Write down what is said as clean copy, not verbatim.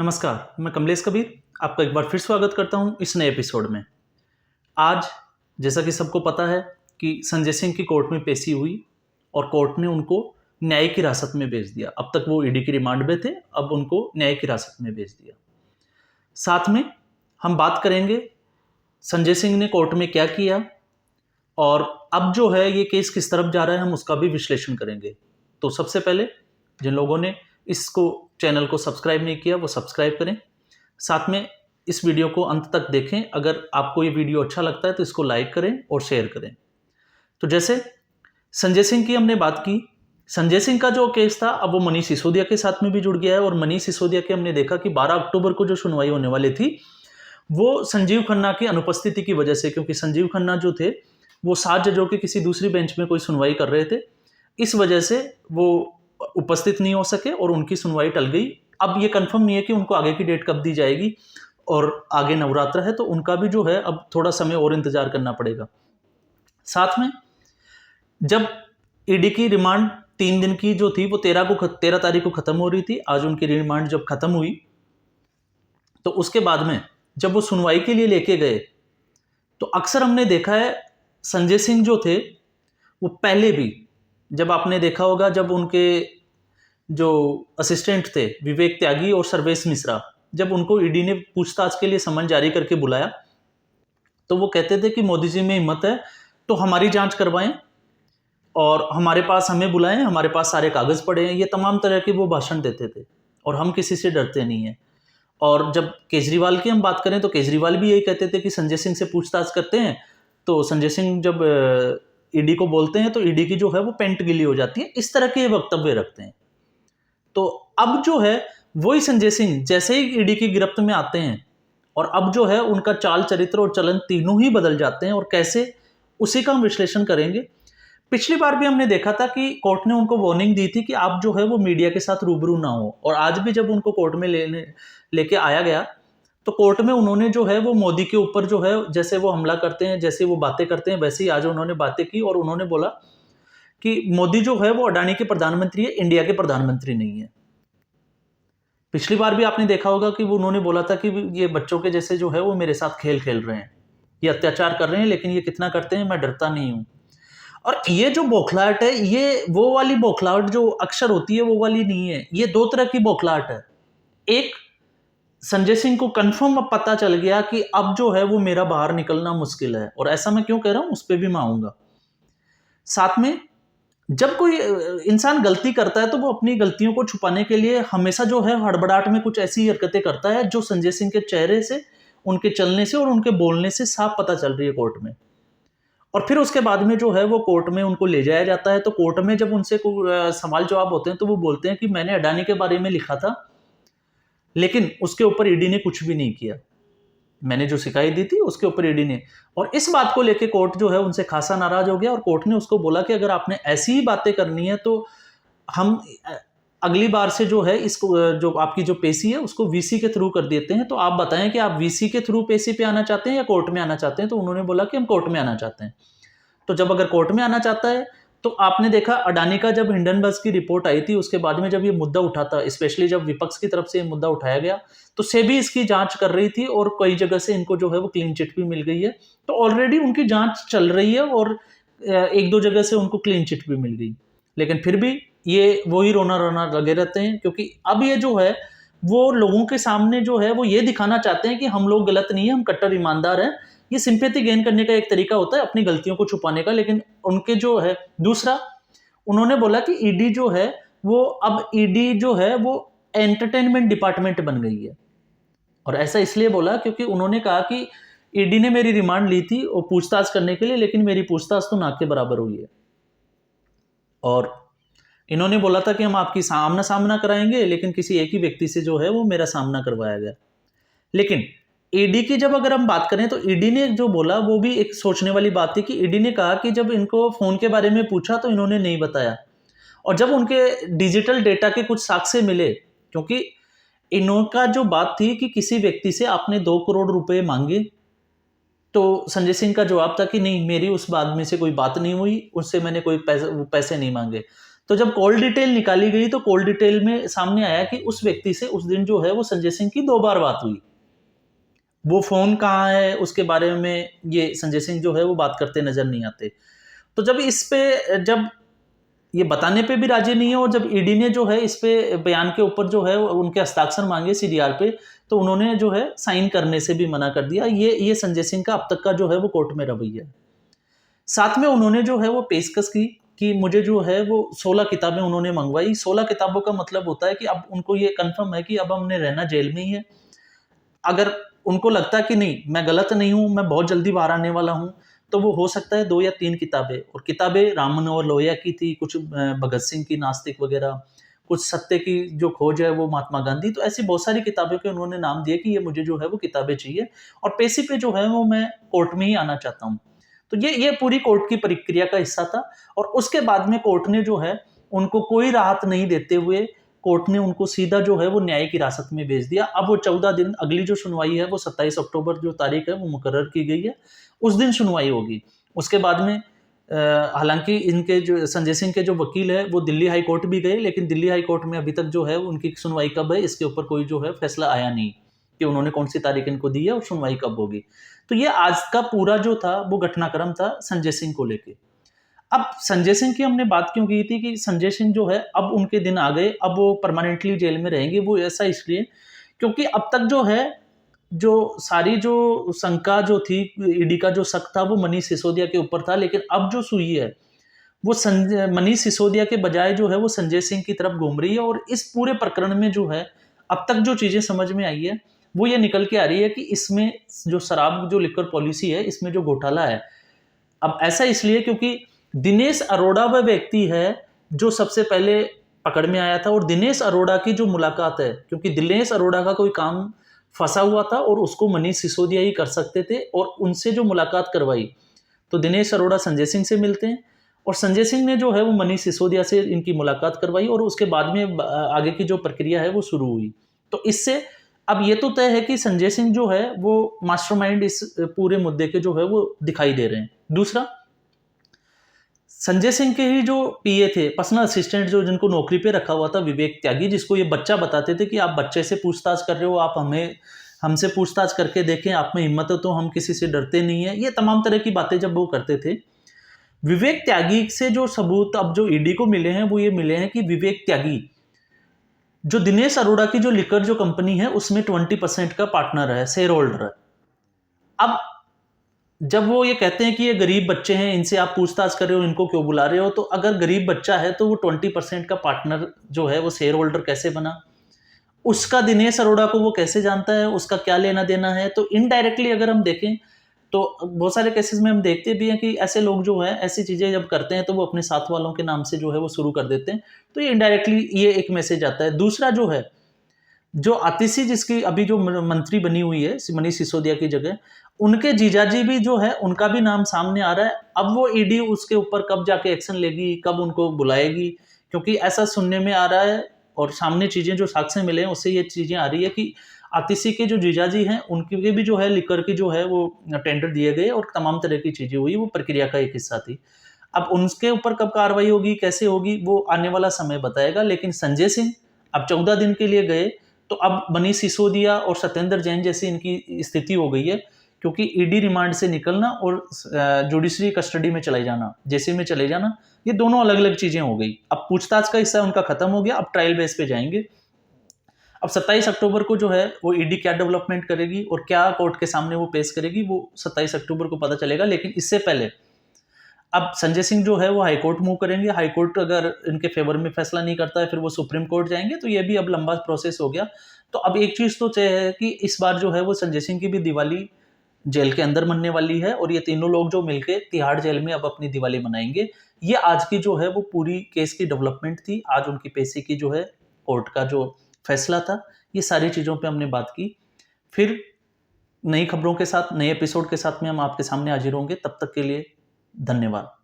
नमस्कार, मैं कमलेश कबीर आपका एक बार फिर स्वागत करता हूं इस नए एपिसोड में। आज जैसा कि सबको पता है कि संजय सिंह की कोर्ट में पेशी हुई और कोर्ट ने उनको न्यायिक हिरासत में भेज दिया। अब तक वो ईडी की रिमांड में थे, अब उनको न्यायिक हिरासत में भेज दिया। साथ में हम बात करेंगे संजय सिंह ने कोर्ट में क्या किया और अब जो है ये केस किस तरफ जा रहा है, हम उसका भी विश्लेषण करेंगे। तो सबसे पहले जिन लोगों ने इसको चैनल को सब्सक्राइब नहीं किया वो सब्सक्राइब करें, साथ में इस वीडियो को अंत तक देखें। अगर आपको ये वीडियो अच्छा लगता है तो इसको लाइक करें और शेयर करें। तो जैसे संजय सिंह की हमने बात की, संजय सिंह का जो केस था अब वो मनीष सिसोदिया के साथ में भी जुड़ गया है और मनीष सिसोदिया के हमने देखा कि 12 अक्टूबर को जो सुनवाई होने वाली थी वो संजीव खन्ना की अनुपस्थिति की वजह से, क्योंकि संजीव खन्ना जो थे वो 7 जजों के किसी दूसरी बेंच में कोई सुनवाई कर रहे थे, इस वजह से वो उपस्थित नहीं हो सके और उनकी सुनवाई टल गई। अब ये कंफर्म नहीं है कि उनको आगे की डेट कब दी जाएगी और आगे नवरात्र है तो उनका भी जो है अब थोड़ा समय और इंतजार करना पड़ेगा। साथ में जब ईडी की रिमांड 3 दिन की जो थी वो 13 तारीख को खत्म हो रही थी, आज उनकी रिमांड जब खत्म हुई तो उसके बाद में जब वो सुनवाई के लिए लेके गए तो अक्सर हमने देखा है संजय सिंह जो थे वो पहले भी, जब आपने देखा होगा जब उनके जो असिस्टेंट थे विवेक त्यागी और सर्वेश मिश्रा, जब उनको ईडी ने पूछताछ के लिए समन जारी करके बुलाया तो वो कहते थे कि मोदी जी में हिम्मत है तो हमारी जांच करवाएं और हमारे पास हमें बुलाएं, हमारे पास सारे कागज पड़े हैं। ये तमाम तरह के वो भाषण देते थे और हम किसी से डरते नहीं हैं। और जब केजरीवाल की हम बात करें तो केजरीवाल भी यही कहते थे कि संजय सिंह से पूछताछ करते हैं तो संजय सिंह जब ईडी को बोलते हैं तो ईडी की जो है वो पेंट गिली हो जाती है। इस तरह के वक्तव्य रखते हैं। तो अब जो है वही संजय सिंह जैसे ही ईडी की गिरफ्त में आते हैं और अब जो है उनका चाल चरित्र और चलन तीनों ही बदल जाते हैं और कैसे, उसी का हम विश्लेषण करेंगे। पिछली बार भी हमने देखा था कि कोर्ट ने उनको वार्निंग दी थी कि आप जो है वो मीडिया के साथ रूबरू ना हो, और आज भी जब उनको कोर्ट में लेके आया गया तो कोर्ट में उन्होंने जो है वो मोदी के ऊपर जो है जैसे वो हमला करते हैं, जैसे वो बातें करते हैं, वैसे ही आज उन्होंने बातें की और उन्होंने बोला कि मोदी जो है वो अडानी के प्रधानमंत्री है, इंडिया के प्रधानमंत्री नहीं है। पिछली बार भी आपने देखा होगा कि वो उन्होंने बोला था कि ये बच्चों के जैसे जो है वो मेरे साथ खेल खेल रहे हैं, ये अत्याचार कर रहे हैं, लेकिन ये कितना करते हैं मैं डरता नहीं हूं। और ये जो बौखलाहट है, ये वो वाली बौखलाहट जो अक्सर होती है वो वाली नहीं है। ये दो तरह की बौखलाहट है। एक, संजय सिंह को कंफर्म अब पता चल गया कि अब जो है वो मेरा बाहर निकलना मुश्किल है, और ऐसा मैं क्यों कह रहा हूं उस पर भी मैं आऊंगा। साथ में जब कोई इंसान गलती करता है तो वो अपनी गलतियों को छुपाने के लिए हमेशा जो है हड़बड़ाहट में कुछ ऐसी हरकतें करता है जो संजय सिंह के चेहरे से, उनके चलने से और उनके बोलने से साफ पता चल रही है कोर्ट में। और फिर उसके बाद में जो है वो कोर्ट में उनको ले जाया जाता है तो कोर्ट में जब उनसे सवाल जवाब होते हैं तो वो बोलते हैं कि मैंने अडानी के बारे में लिखा था लेकिन उसके ऊपर ईडी ने कुछ भी नहीं किया, मैंने जो शिकायत दी थी उसके ऊपर ईडी ने। और इस बात को लेके कोर्ट जो है उनसे खासा नाराज हो गया और कोर्ट ने उसको बोला कि अगर आपने ऐसी ही बातें करनी है तो हम अगली बार से जो है इसको जो आपकी जो पेशी है उसको वीसी के थ्रू कर देते हैं, तो आप बताएं कि आप वीसी के थ्रू पेशी पे आना चाहते हैं या कोर्ट में आना चाहते हैं। तो उन्होंने बोला कि हम कोर्ट में आना चाहते हैं। तो जब अगर कोर्ट में आना चाहता है तो आपने देखा अडानी का जब हिंडनबर्ग की रिपोर्ट आई थी उसके बाद में जब ये मुद्दा उठा था, स्पेशली जब विपक्ष की तरफ से ये मुद्दा उठाया गया तो सेबी इसकी जांच कर रही थी और कई जगह से इनको जो है वो क्लीन चिट भी मिल गई है। तो ऑलरेडी उनकी जांच चल रही है और एक दो जगह से उनको क्लीन चिट भी मिल गई, लेकिन फिर भी ये वही रोना रोना लगे रहते हैं क्योंकि अब ये जो है वो लोगों के सामने जो है वो ये दिखाना चाहते हैं कि हम लोग गलत नहीं है, हम कट्टर ईमानदार हैं। ये सिंपैथी गेन करने का एक तरीका होता है अपनी गलतियों को छुपाने का। लेकिन उनके जो है दूसरा, उन्होंने बोला कि ईडी जो है वो अब ईडी जो है वो एंटरटेनमेंट डिपार्टमेंट बन गई है। और ऐसा इसलिए बोला क्योंकि उन्होंने कहा कि ईडी ने मेरी रिमांड ली थी और पूछताछ करने के लिए, लेकिन मेरी पूछताछ तो नाक के बराबर हुई है। और इन्होंने बोला था कि हम आपकी सामना सामना कराएंगे, लेकिन किसी एक ही व्यक्ति से जो है वो मेरा सामना करवाया गया। लेकिन ईडी की जब अगर हम बात करें तो ईडी ने जो बोला वो भी एक सोचने वाली बात थी कि ईडी ने कहा कि जब इनको फोन के बारे में पूछा तो इन्होंने नहीं बताया, और जब उनके डिजिटल डेटा के कुछ साक्ष्य मिले, क्योंकि इनका जो बात थी कि किसी व्यक्ति से आपने 2 करोड़ रुपए मांगे, तो संजय सिंह का जवाब था कि नहीं, मेरी उस आदमी से कोई बात नहीं हुई, उससे मैंने कोई पैसे नहीं मांगे। तो जब कॉल डिटेल निकाली गई तो कॉल डिटेल में सामने आया कि उस व्यक्ति से उस दिन जो है वो संजय सिंह की 2 बार बात हुई। वो फ़ोन कहाँ है उसके बारे में ये संजय सिंह जो है वो बात करते नज़र नहीं आते। तो जब ये बताने पे भी राजी नहीं है और जब ईडी ने जो है इस पे बयान के ऊपर जो है उनके हस्ताक्षर मांगे सीडीआर पे, तो उन्होंने जो है साइन करने से भी मना कर दिया। ये संजय सिंह का अब तक का जो है वो कोर्ट में रवैया है। साथ में उन्होंने जो है वो पेशकश की कि मुझे जो है वो 16 किताबें उन्होंने मंगवाई। 16 किताबों का मतलब होता है कि अब उनको ये कन्फर्म है कि अब हमने रहना जेल में ही है। अगर उनको लगता है कि नहीं मैं गलत नहीं हूँ, मैं बहुत जल्दी बाहर आने वाला हूँ, तो वो हो सकता है 2 या 3 किताबें, और किताबें राम मनोहर लोहिया की थी, कुछ भगत सिंह की नास्तिक वगैरह, कुछ सत्य की जो खोज है वो महात्मा गांधी। तो ऐसी बहुत सारी किताबों के उन्होंने नाम दिए कि ये मुझे जो है वो किताबें चाहिए और पेशी पे जो है वो मैं कोर्ट में ही आना चाहता हूँ। तो ये पूरी कोर्ट की प्रक्रिया का हिस्सा था और उसके बाद में कोर्ट ने जो है उनको कोई राहत नहीं देते हुए कोर्ट ने उनको सीधा जो है वो न्यायिक हिरासत में भेज दिया। अब वो 14 दिन, अगली जो सुनवाई है वो 27 अक्टूबर जो तारीख है वो मुकर्रर की गई है, उस दिन सुनवाई होगी। उसके बाद में हालांकि इनके जो संजय सिंह के जो वकील है वो दिल्ली हाई कोर्ट भी गए, लेकिन दिल्ली हाई कोर्ट में अभी तक जो है उनकी सुनवाई कब है इसके ऊपर कोई जो है फैसला आया नहीं कि उन्होंने कौन सी तारीख इनको दी है और सुनवाई कब होगी। तो ये आज का पूरा जो था वो घटनाक्रम था संजय सिंह को लेके। अब संजय सिंह की हमने बात क्यों की थी कि संजय सिंह जो है अब उनके दिन आ गए, अब वो परमानेंटली जेल में रहेंगे। वो ऐसा इसलिए क्योंकि अब तक जो है जो सारी जो शंका जो थी ईडी का जो शक था वो मनीष सिसोदिया के ऊपर था, लेकिन अब जो सुई है वो मनीष सिसोदिया के बजाय जो है वो संजय सिंह की तरफ घूम रही है। और इस पूरे प्रकरण में जो है अब तक जो चीजें समझ में आई है वो ये निकल के आ रही है कि इसमें जो शराब जो लिकर पॉलिसी है इसमें जो घोटाला है। अब ऐसा इसलिए क्योंकि दिनेश अरोड़ा वह व्यक्ति है जो सबसे पहले पकड़ में आया था और दिनेश अरोड़ा की जो मुलाकात है, क्योंकि दिनेश अरोड़ा का कोई काम फंसा हुआ था और उसको मनीष सिसोदिया ही कर सकते थे और उनसे जो मुलाकात करवाई तो दिनेश अरोड़ा संजय सिंह से मिलते हैं और संजय सिंह ने जो है वो मनीष सिसोदिया से इनकी मुलाकात करवाई और उसके बाद में आगे की जो प्रक्रिया है वो शुरू हुई। तो इससे अब ये तो तय है कि संजय सिंह जो है वो मास्टरमाइंड इस पूरे मुद्दे के जो है वो दिखाई दे रहे हैं। दूसरा, संजय सिंह के ही जो पीए थे, पर्सनल असिस्टेंट, जो जिनको नौकरी पे रखा हुआ था विवेक त्यागी, जिसको ये बच्चा बताते थे कि आप बच्चे से पूछताछ कर रहे हो, आप हमसे पूछताछ करके देखें, आप में हिम्मत है तो हम किसी से डरते नहीं है, ये तमाम तरह की बातें जब वो करते थे। विवेक त्यागी से जो सबूत अब जो ईडी को मिले हैं वो ये मिले हैं कि विवेक त्यागी जो दिनेश अरोड़ा की जो लिकर जो कंपनी है उसमें 20% का पार्टनर है, शेयर होल्डर है। अब जब वो ये कहते हैं कि ये गरीब बच्चे हैं, इनसे आप पूछताछ कर रहे हो, इनको क्यों बुला रहे हो, तो अगर गरीब बच्चा है तो वो 20% का पार्टनर जो है वो शेयर होल्डर कैसे बना, उसका दिनेश अरोड़ा को वो कैसे जानता है, उसका क्या लेना देना है। तो इनडायरेक्टली अगर हम देखें तो बहुत सारे केसेस में हम देखते भी हैं कि ऐसे लोग जो है ऐसी चीजें जब करते हैं तो वो अपने साथ वालों के नाम से जो है वो शुरू कर देते हैं। तो ये इनडायरेक्टली ये एक मैसेज आता है। दूसरा जो है, जो आतिशी जिसकी अभी जो मंत्री बनी हुई है मनीष सिसोदिया की जगह, उनके जीजाजी भी जो है उनका भी नाम सामने आ रहा है। अब वो ईडी उसके ऊपर कब जाके एक्शन लेगी, कब उनको बुलाएगी, क्योंकि ऐसा सुनने में आ रहा है और सामने चीजें जो साक्ष्य मिले हैं उससे ये चीजें आ रही है कि आतिशी के जो जीजाजी हैं उनके भी जो है लिकर की जो है वो टेंडर दिए गए और तमाम तरह की चीजें हुई, वो प्रक्रिया का एक हिस्सा थी। अब उनके ऊपर कब कार्रवाई होगी, कैसे होगी, वो आने वाला समय बताएगा। लेकिन संजय सिंह अब 14 दिन के लिए गए तो अब मनीष सिसोदिया और सत्येंद्र जैन जैसी इनकी स्थिति हो गई है, क्योंकि ईडी रिमांड से निकलना और जुडिशरी कस्टडी में चले जाना, जेसी में चले जाना, ये दोनों अलग अलग चीजें हो गई। अब पूछताछ का हिस्सा उनका खत्म हो गया, अब ट्रायल बेस पे जाएंगे। अब 27 अक्टूबर को जो है वो ईडी क्या डेवलपमेंट करेगी और क्या कोर्ट के सामने वो पेश करेगी वो 27 अक्टूबर को पता चलेगा। लेकिन इससे पहले अब संजय सिंह जो है वो हाईकोर्ट मूव करेंगे। हाईकोर्ट अगर इनके फेवर में फैसला नहीं करता है फिर वो सुप्रीम कोर्ट जाएंगे। तो ये भी अब लंबा प्रोसेस हो गया। तो अब एक चीज तो तय है कि इस बार जो है वो संजय सिंह की भी दिवाली जेल के अंदर मनने वाली है और ये तीनों लोग जो मिलके तिहाड़ जेल में अब अपनी दिवाली मनाएंगे। ये आज की जो है वो पूरी केस की डेवलपमेंट थी। आज उनकी पेशी की जो है कोर्ट का जो फैसला था, ये सारी चीजों पे हमने बात की। फिर नई खबरों के साथ, नए एपिसोड के साथ में हम आपके सामने हाजिर होंगे। तब तक के लिए धन्यवाद।